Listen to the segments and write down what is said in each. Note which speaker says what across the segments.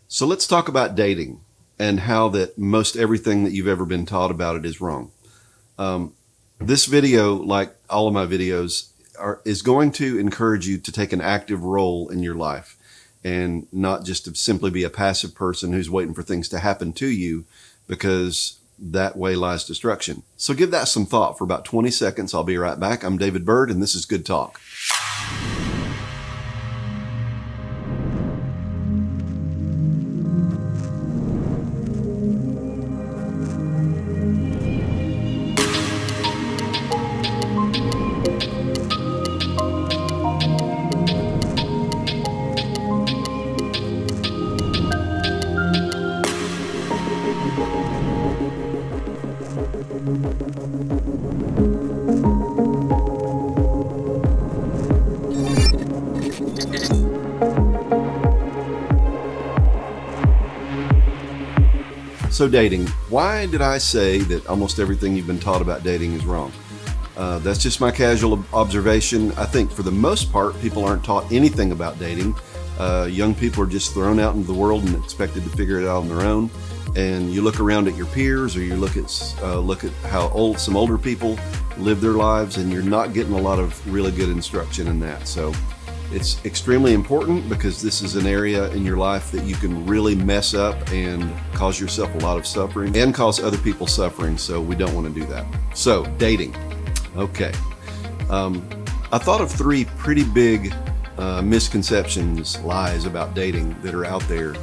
Speaker 1: So let's talk about dating and how that most everything that you've ever been taught about it is wrong. This video, like all of my videos, is going to encourage you to take an active role in your life and not just to simply be a passive person who's waiting for things to happen to you, because that way lies destruction. So give that some thought for about 20 seconds. I'll be right back. I'm David Bird, and this is Good Talk. So dating, why did I say that almost everything you've been taught about dating is wrong? That's just my casual observation. I think for the most part, people aren't taught anything about dating. Young people are just thrown out into the world and expected to figure it out on their own. And you look around at your peers, or you look at how some older people live their lives, and you're not getting a lot of really good instruction in that. So it's extremely important, because this is an area in your life that you can really mess up and cause yourself a lot of suffering and cause other people suffering. So we don't want to do that. So dating. Okay. I thought of 3 pretty big misconceptions, lies about dating that are out there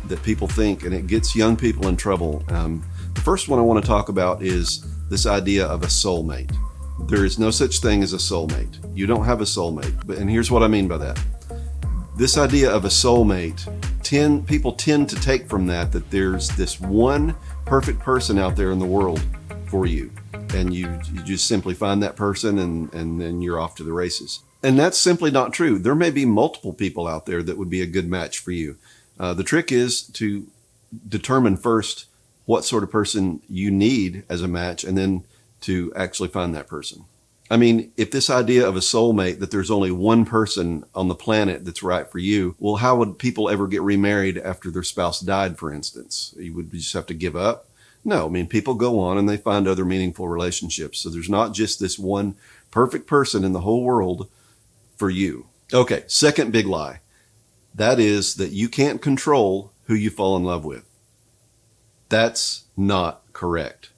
Speaker 1: that people think, and it gets young people in trouble. The first one I want to talk about is this idea of a soulmate. There is no such thing as a soulmate. You don't have a soulmate. And here's what I mean by that. This idea of a soulmate, people tend to take from that there's this one perfect person out there in the world for you. And you just simply find that person, and then you're off to the races. And that's simply not true. There may be multiple people out there that would be a good match for you. The trick is to determine first what sort of person you need as a match, and then to actually find that person. I mean, if this idea of a soulmate, that there's only one person on the planet that's right for you, well, how would people ever get remarried after their spouse died, for instance? You would just have to give up? No, I mean, people go on and they find other meaningful relationships. So there's not just this one perfect person in the whole world for you. Okay, second big lie. That is that you can't control who you fall in love with. That's not correct.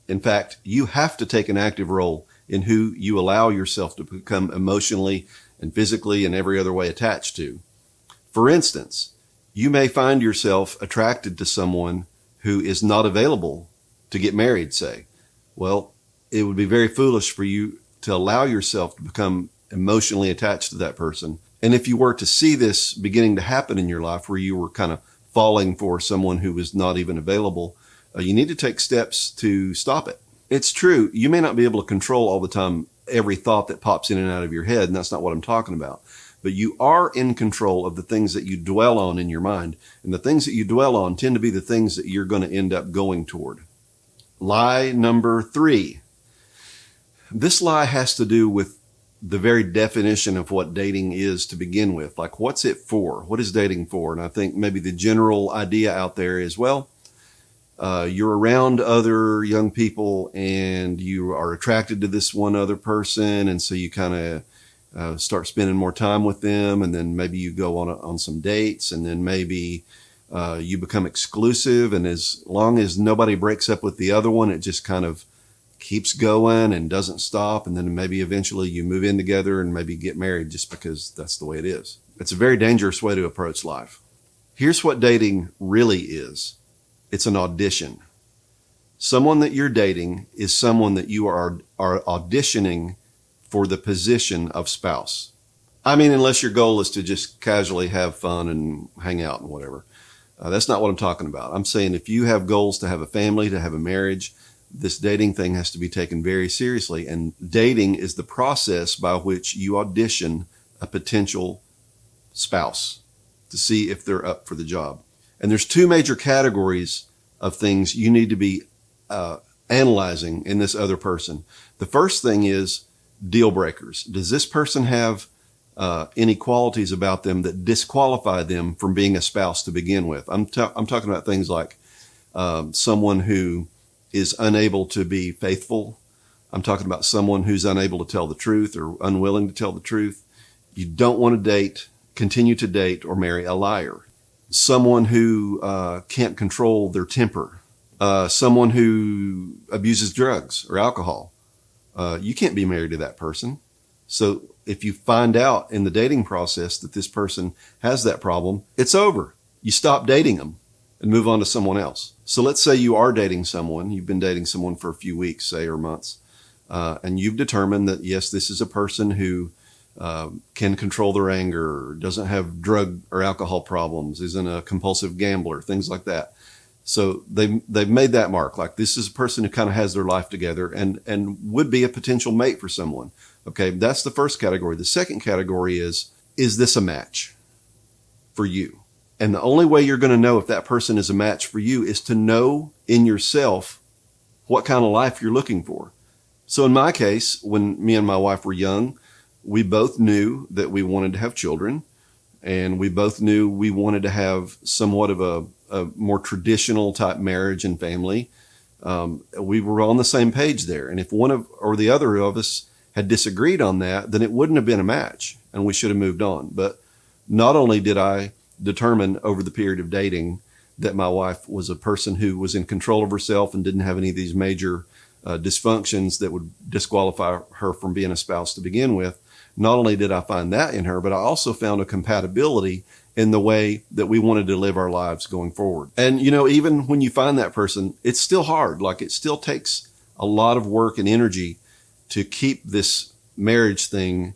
Speaker 1: In fact, you have to take an active role in who you allow yourself to become emotionally and physically and every other way attached to. For instance, you may find yourself attracted to someone who is not available to get married, say. Well, it would be very foolish for you to allow yourself to become emotionally attached to that person. And if you were to see this beginning to happen in your life, where you were kind of falling for someone who was not even available, you need to take steps to stop it. It's true, you may not be able to control all the time every thought that pops in and out of your head, and that's not what I'm talking about. But you are in control of the things that you dwell on in your mind. And the things that you dwell on tend to be the things that you're going to end up going toward. Lie number 3. This lie has to do with the very definition of what dating is to begin with. Like, what's it for? What is dating for? And I think maybe the general idea out there is, well, you're around other young people and you are attracted to this one other person. And so you kind of start spending more time with them. And then maybe you go on some dates, and then maybe you become exclusive. And as long as nobody breaks up with the other one, it just kind of keeps going and doesn't stop. And then maybe eventually you move in together and maybe get married just because that's the way it is. It's a very dangerous way to approach life. Here's what dating really is. It's an audition. Someone that you're dating is someone that you are auditioning for the position of spouse. I mean, unless your goal is to just casually have fun and hang out and whatever. That's not what I'm talking about. I'm saying if you have goals to have a family, to have a marriage, this dating thing has to be taken very seriously. And dating is the process by which you audition a potential spouse to see if they're up for the job. And there's 2 major categories of things you need to be analyzing in this other person. The first thing is deal breakers. Does this person have any qualities about them that disqualify them from being a spouse to begin with. I'm talking about things like someone who is unable to be faithful. I'm talking about someone who's unable to tell the truth or unwilling to tell the truth. You don't want to continue to date or marry a liar. Someone who can't control their temper. Someone who abuses drugs or alcohol. You can't be married to that person. So if you find out in the dating process that this person has that problem, it's over. You stop dating them and move on to someone else. So let's say you are dating someone. You've been dating someone for a few weeks, say, or months. And you've determined that, yes, this is a person who can control their anger, doesn't have drug or alcohol problems, isn't a compulsive gambler, things like that. So they've made that mark. Like, this is a person who kind of has their life together and would be a potential mate for someone. Okay, that's the first category. The second category is this a match for you? And the only way you're going to know if that person is a match for you is to know in yourself what kind of life you're looking for. So in my case, when me and my wife were young, we both knew that we wanted to have children, and we both knew we wanted to have somewhat of a more traditional type marriage and family. We were on the same page there. And if one of or the other of us had disagreed on that, then it wouldn't have been a match and we should have moved on. But not only did I determine over the period of dating that my wife was a person who was in control of herself and didn't have any of these major dysfunctions that would disqualify her from being a spouse to begin with. Not only did I find that in her, but I also found a compatibility in the way that we wanted to live our lives going forward. And, even when you find that person, it's still hard. Like, it still takes a lot of work and energy to keep this marriage thing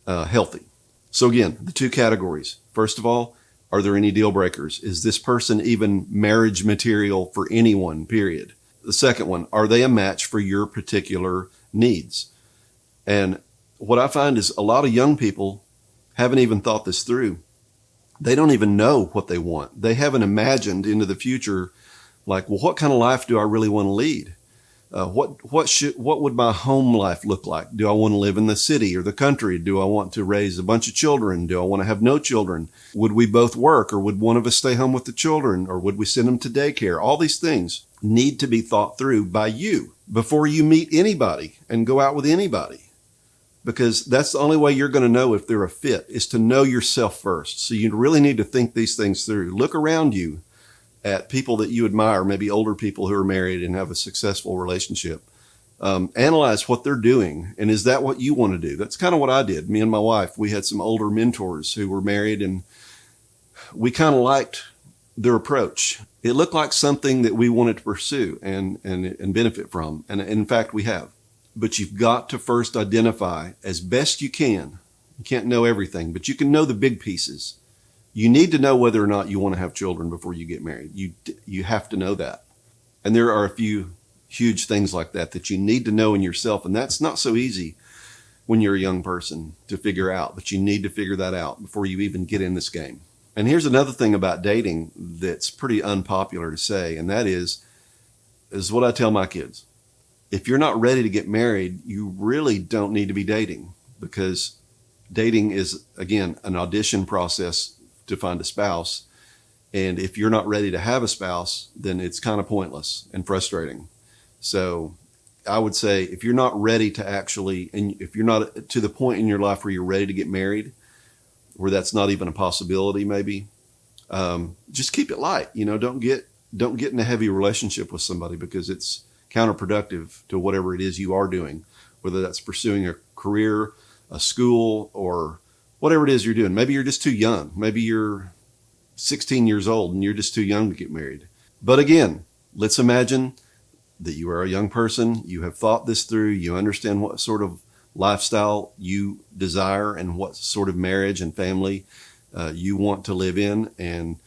Speaker 1: healthy. So again, the two categories. First of all, are there any deal breakers? Is this person even marriage material for anyone, period? The second one, are they a match for your particular needs? And what I find is a lot of young people haven't even thought this through. They don't even know what they want. They haven't imagined into the future, like, well, what kind of life do I really want to lead? What would my home life look like? Do I want to live in the city or the country? Do I want to raise a bunch of children? Do I want to have no children? Would we both work, or would one of us stay home with the children, or would we send them to daycare? All these things need to be thought through by you before you meet anybody and go out with anybody. Because that's the only way you're going to know if they're a fit, is to know yourself first. So you really need to think these things through. Look around you at people that you admire, maybe older people who are married and have a successful relationship. Analyze what they're doing. And is that what you want to do? That's kind of what I did. Me and my wife, we had some older mentors who were married, and we kind of liked their approach. It looked like something that we wanted to pursue and benefit from. And in fact, we have. But you've got to first identify as best you can. You can't know everything, but you can know the big pieces. You need to know whether or not you want to have children before you get married. You have to know that. And there are a few huge things like that you need to know in yourself. And that's not so easy when you're a young person to figure out, but you need to figure that out before you even get in this game. And here's another thing about dating that's pretty unpopular to say, and that is what I tell my kids. If you're not ready to get married, you really don't need to be dating, because dating is, again, an audition process to find a spouse. And if you're not ready to have a spouse, then it's kind of pointless and frustrating. So I would say, if you're not ready to actually, and if you're not to the point in your life where you're ready to get married, where that's not even a possibility, maybe, just keep it light. Don't get in a heavy relationship with somebody, because it's counterproductive to whatever it is you are doing, whether that's pursuing a career, a school, or whatever it is you're doing. Maybe you're just too young. Maybe you're 16 years old and you're just too young to get married. But again, let's imagine that you are a young person. You have thought this through. You understand what sort of lifestyle you desire and what sort of marriage and family you want to live in. And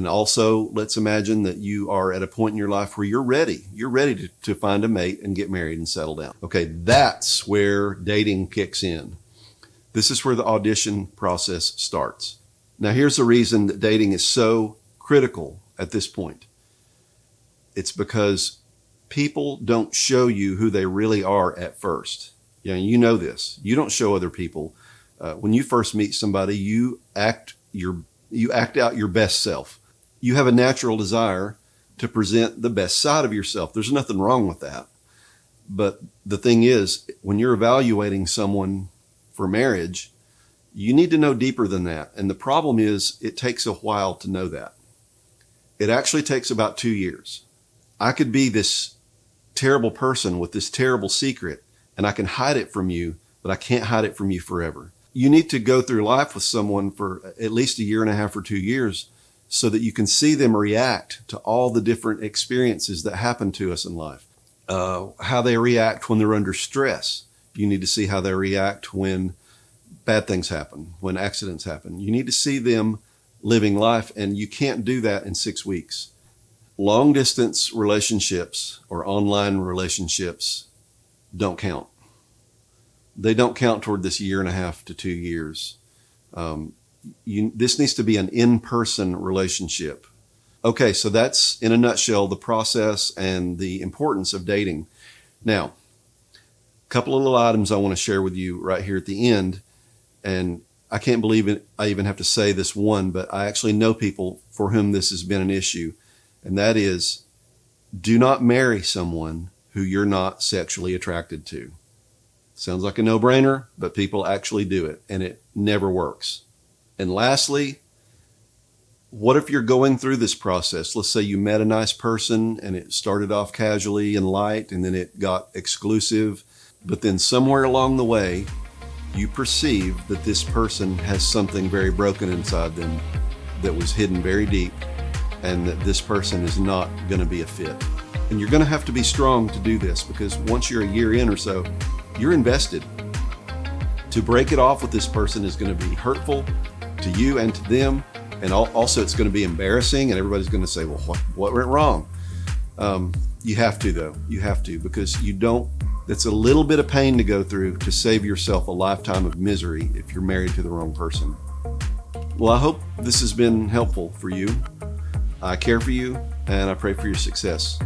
Speaker 1: also let's imagine that you are at a point in your life where you're ready to find a mate and get married and settle down. Okay. That's where dating kicks in. This is where the audition process starts. Now, here's the reason that dating is so critical at this point. It's because people don't show you who they really are at first. You know this. You don't show other people When you first meet somebody, you act out your best self. You have a natural desire to present the best side of yourself. There's nothing wrong with that. But the thing is, when you're evaluating someone for marriage, you need to know deeper than that. And the problem is, it takes a while to know that. It actually takes about 2 years. I could be this terrible person with this terrible secret, and I can hide it from you, but I can't hide it from you forever. You need to go through life with someone for at least 1.5 or 2 years so that you can see them react to all the different experiences that happen to us in life. How they react when they're under stress. You need to see how they react when bad things happen, when accidents happen. You need to see them living life, and you can't do that in 6 weeks. Long distance relationships or online relationships don't count. They don't count toward this 1.5 to 2 years. This needs to be an in-person relationship. Okay, so that's in a nutshell the process and the importance of dating. Now, a couple of little items I want to share with you right here at the end. And I can't believe it, I even have to say this one, but I actually know people for whom this has been an issue. And that is, do not marry someone who you're not sexually attracted to. Sounds like a no-brainer, but people actually do it, and it never works. And lastly, what if you're going through this process? Let's say you met a nice person and it started off casually and light, and then it got exclusive, but then somewhere along the way, you perceive that this person has something very broken inside them that was hidden very deep, and that this person is not going to be a fit. And you're going to have to be strong to do this, because once you're a year in or so, you're invested. To break it off with this person is going to be hurtful to you and to them. And also it's going to be embarrassing, and everybody's going to say, well, what went wrong? You have to, though. You have to, because it's a little bit of pain to go through to save yourself a lifetime of misery if you're married to the wrong person. Well, I hope this has been helpful for you. I care for you, and I pray for your success.